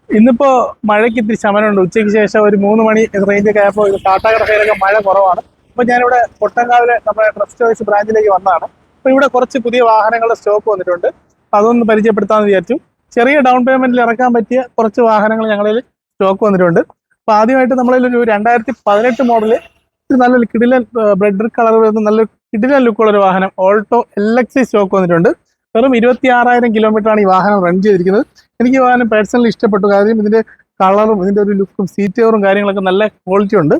ഇന്നിപ്പോ മഴയ്ക്ക് ഇത്തിരി ശമനമുണ്ട്. ഉച്ചയ്ക്ക് ശേഷം ഒരു 3 മണി റേഞ്ചൊക്കെ ആയപ്പോൾ ഇത് കാട്ടാക്കട സൈഡിലൊക്കെ മഴ കുറവാണ്. അപ്പൊ ഞാനിവിടെ പൊട്ടങ്കാവിലെ നമ്മുടെ ട്രസ്റ്റ് ചോയ്സ് ബ്രാഞ്ചിലേക്ക് വന്നതാണ്. അപ്പൊ ഇവിടെ കുറച്ച് പുതിയ വാഹനങ്ങളുടെ സ്റ്റോക്ക് വന്നിട്ടുണ്ട്. അപ്പൊ അതൊന്ന് പരിചയപ്പെടുത്താമെന്ന് വിചാരിച്ചു. ചെറിയ ഡൗൺ പേയ്മെന്റിൽ ഇറക്കാൻ പറ്റിയ കുറച്ച് വാഹനങ്ങൾ ഞങ്ങളിൽ സ്റ്റോക്ക് വന്നിട്ടുണ്ട്. അപ്പൊ ആദ്യമായിട്ട് നമ്മളൊരു 2018 മോഡല് നല്ലൊരു കിടിലൻ ബ്രെഡ് കളർ വരുന്ന നല്ലൊരു കിടിലൻ ലുക്കുള്ള ഒരു വാഹനം ഓൾട്ടോ LXI സ്റ്റോക്ക് വന്നിട്ടുണ്ട്. വെറും 26,000 കിലോമീറ്ററാണ് ഈ വാഹനം റൺ ചെയ്തിരിക്കുന്നത്. എനിക്ക് ഈ വാഹനം പേഴ്സണലി ഇഷ്ടപ്പെട്ടു. കാര്യം ഇതിന്റെ കളറും ഇതിന്റെ ഒരു ലുക്കും സീറ്റ് കവറും കാര്യങ്ങളൊക്കെ നല്ല ക്വാളിറ്റി ഉണ്ട്.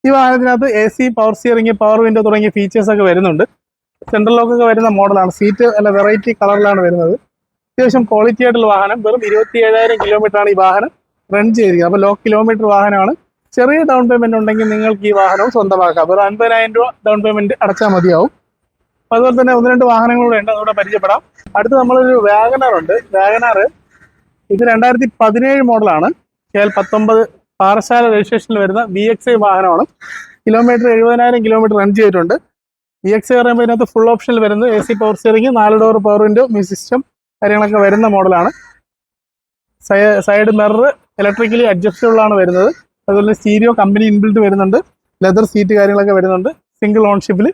ഈ വാഹനത്തിനകത്ത് AC, power steering, power window തുടങ്ങിയ ഫീച്ചേഴ്സ് ഒക്കെ വരുന്നുണ്ട്. സെൻട്രൽ ലോക്ക് ഒക്കെ വരുന്ന മോഡലാണ്. സീറ്റ് നല്ല വെറൈറ്റി കളറിലാണ് വരുന്നത്. അത്യാവശ്യം ക്വാളിറ്റി ആയിട്ടുള്ള വാഹനം. വെറും 27,000 കിലോമീറ്ററാണ് ഈ വാഹനം റൺ ചെയ്തിരിക്കുന്നത്. അപ്പോൾ ലോ കിലോമീറ്റർ വാഹനമാണ്. ചെറിയ ഡൗൺ പേയ്മെന്റ് ഉണ്ടെങ്കിൽ നിങ്ങൾക്ക് ഈ വാഹനവും സ്വന്തമാക്കാം. വെറും 50,000 രൂപ ഡൗൺ പേയ്മെന്റ് അടച്ചാൽ മതിയാവും. അതുപോലെ തന്നെ 1-2 വാഹനങ്ങളൂടെ ഉണ്ട്, അതുകൂടെ പരിചയപ്പെടാം. അടുത്ത് നമ്മളൊരു വാഗണർ ഉണ്ട്. വാഗണർ ഇത് 2017 മോഡലാണ്. KL 19 പാറശാല രജിസ്ട്രേഷനിൽ വരുന്ന VXI വാഹനമാണ്. കിലോമീറ്റർ 70,000 കിലോമീറ്റർ റൺ ചെയ്തിട്ടുണ്ട്. VXI പറയുമ്പോൾ ഇതിനകത്ത് ഫുൾ ഓപ്ഷനിൽ വരുന്നത് AC power steering, 4 door power window, music system കാര്യങ്ങളൊക്കെ വരുന്ന മോഡലാണ്. സൈഡ് മിറർ ഇലക്ട്രിക്കലി അഡ്ജസ്റ്റബിൾ ആണ് വരുന്നത്. അതുപോലെ സ്റ്റീരിയോ കമ്പനി ഇൻബിൽറ്റ് വരുന്നുണ്ട്. ലെതർ സീറ്റ് കാര്യങ്ങളൊക്കെ വരുന്നുണ്ട്. സിംഗിൾ ഓൺഷിപ്പിൽ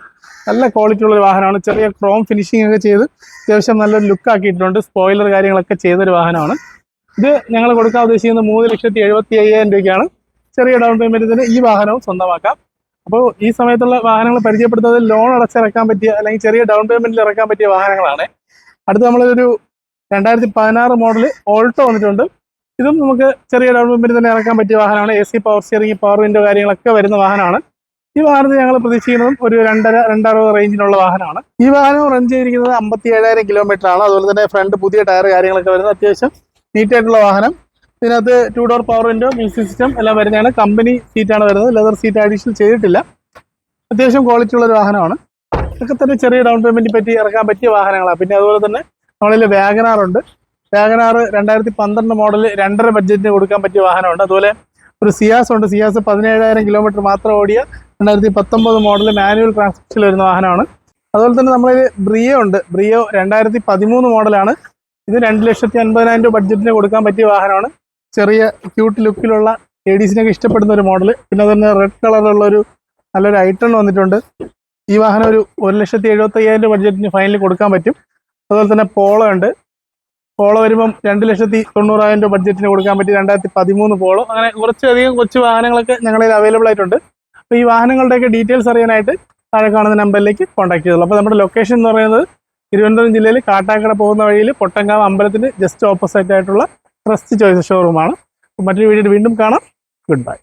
നല്ല ക്വാളിറ്റി ഉള്ള ഒരു വാഹനമാണ്. ചെറിയ ക്രോം ഫിനിഷിംഗ് ഒക്കെ ചെയ്ത് അത്യാവശ്യം നല്ലൊരു ലുക്ക് ആക്കിയിട്ടുണ്ട്. സ്പോയിലർ കാര്യങ്ങളൊക്കെ ചെയ്തൊരു വാഹനമാണ്. ഇത് ഞങ്ങൾ കൊടുക്കാൻ ഉദ്ദേശിക്കുന്നത് 3,75,000 രൂപയ്ക്കാണ്. ചെറിയ ഡൗൺ പേയ്മെന്റിന് ഈ വാഹനവും സ്വന്തമാക്കാം. അപ്പോൾ ഈ സമയത്തുള്ള വാഹനങ്ങൾ പരിചയപ്പെടുത്തുന്നത് ലോൺ അടച്ചിറക്കാൻ പറ്റിയ അല്ലെങ്കിൽ ചെറിയ ഡൗൺ പേയ്മെന്റിൽ ഇറക്കാൻ പറ്റിയ വാഹനങ്ങളാണ്. അടുത്ത് നമ്മളൊരു 2016 മോഡൽ ഓൾട്ടോ വന്നിട്ടുണ്ട്. ഇതും നമുക്ക് ചെറിയ ഡൗൺ പേയ്മെന്റ് തന്നെ ഇറക്കാൻ പറ്റിയ വാഹനമാണ്. AC power steering, power window കാര്യങ്ങളൊക്കെ വരുന്ന വാഹനമാണ്. ഈ വാഹനത്തിൽ ഞങ്ങൾ പ്രതീക്ഷിക്കുന്നതും ഒരു 2.5 റേഞ്ചിനുള്ള വാഹനമാണ്. ഈ വാഹനം റൺ ചെയ്തിരിക്കുന്നത് 57,000 കിലോമീറ്റർ ആണ്. അതുപോലെ തന്നെ ഫ്രണ്ട് പുതിയ ടയർ കാര്യങ്ങളൊക്കെ വരുന്നത് അത്യാവശ്യം നീറ്റ് ആയിട്ടുള്ള വാഹനം. ഇതിനകത്ത് 2 door power window, music system എല്ലാം വരുന്നതാണ്. കമ്പനി സീറ്റാണ് വരുന്നത്. ലെതർ സീറ്റ് അഡീഷണൽ ചെയ്തിട്ടില്ല. അത്യാവശ്യം ക്വാളിറ്റി ഉള്ള ഒരു വാഹനമാണ്. ഇതൊക്കെ തന്നെ ചെറിയ ഡൗൺ പേയ്മെന്റ് പറ്റി ഇറക്കാൻ പറ്റിയ വാഹനങ്ങളാണ്. പിന്നെ അതുപോലെ തന്നെ നമ്മളിൽ വാഗണാർ ഉണ്ട്. വാഗണാർ 2012 മോഡൽ 2.5 ബഡ്ജറ്റിന് കൊടുക്കാൻ പറ്റിയ വാഹനമുണ്ട്. അതുപോലെ ഒരു സിയാസ് ഉണ്ട്. സിയാസ് 17,000 കിലോമീറ്റർ മാത്രം ഓടിയ 2019 മോഡൽ മാനുവൽ ട്രാൻസ്മിഷനിൽ വരുന്ന വാഹനമാണ്. അതുപോലെ തന്നെ നമ്മളിൽ ബ്രിയോ ഉണ്ട്. ബ്രിയോ 2013 മോഡലാണ്. ഇത് 2,50,000 രൂപ ബഡ്ജറ്റിന് കൊടുക്കാൻ പറ്റിയ വാഹനമാണ്. ചെറിയ ക്യൂട്ട് ലുക്കിലുള്ള ലേഡീസിനൊക്കെ ഇഷ്ടപ്പെടുന്ന ഒരു മോഡൽ. പിന്നെ അതുപോലെ റെഡ് കളറുള്ള ഒരു നല്ലൊരു ഐട്ടൺ വന്നിട്ടുണ്ട്. ഈ വാഹനം ഒരു 1,75,000 രൂപ ബഡ്ജറ്റിന് ഫൈനലി കൊടുക്കാൻ പറ്റും. അതുപോലെ തന്നെ പോളോ ഉണ്ട്. പോളോ വരുമ്പം 2,90,000 രൂപ ബഡ്ജറ്റിന് കൊടുക്കാൻ പറ്റി 2013 പോളോ. അങ്ങനെ കുറച്ചധികം കൊച്ചു വാഹനങ്ങളൊക്കെ ഞങ്ങളിൽ അവൈലബിൾ ആയിട്ടുണ്ട്. അപ്പോൾ ഈ വാഹനങ്ങളുടെയൊക്കെ ഡീറ്റെയിൽസ് അറിയാനായിട്ട് താഴെ കാണുന്ന നമ്പറിലേക്ക് കോൺടാക്ട് ചെയ്തോളൂ. അപ്പോൾ നമ്മുടെ ലൊക്കേഷൻ എന്ന് പറയുന്നത് തിരുവനന്തപുരം ജില്ലയിൽ കാട്ടാക്കട പോകുന്ന വഴിയിൽ പൊട്ടങ്കാവ് അമ്പലത്തിന് ജസ്റ്റ് ഓപ്പോസിറ്റ് ആയിട്ടുള്ള ട്രസ്റ്റ് ചോയ്സ് ഷോറൂമാണ്. മറ്റൊരു വീഡിയോ വീണ്ടും കാണാം. Good bye.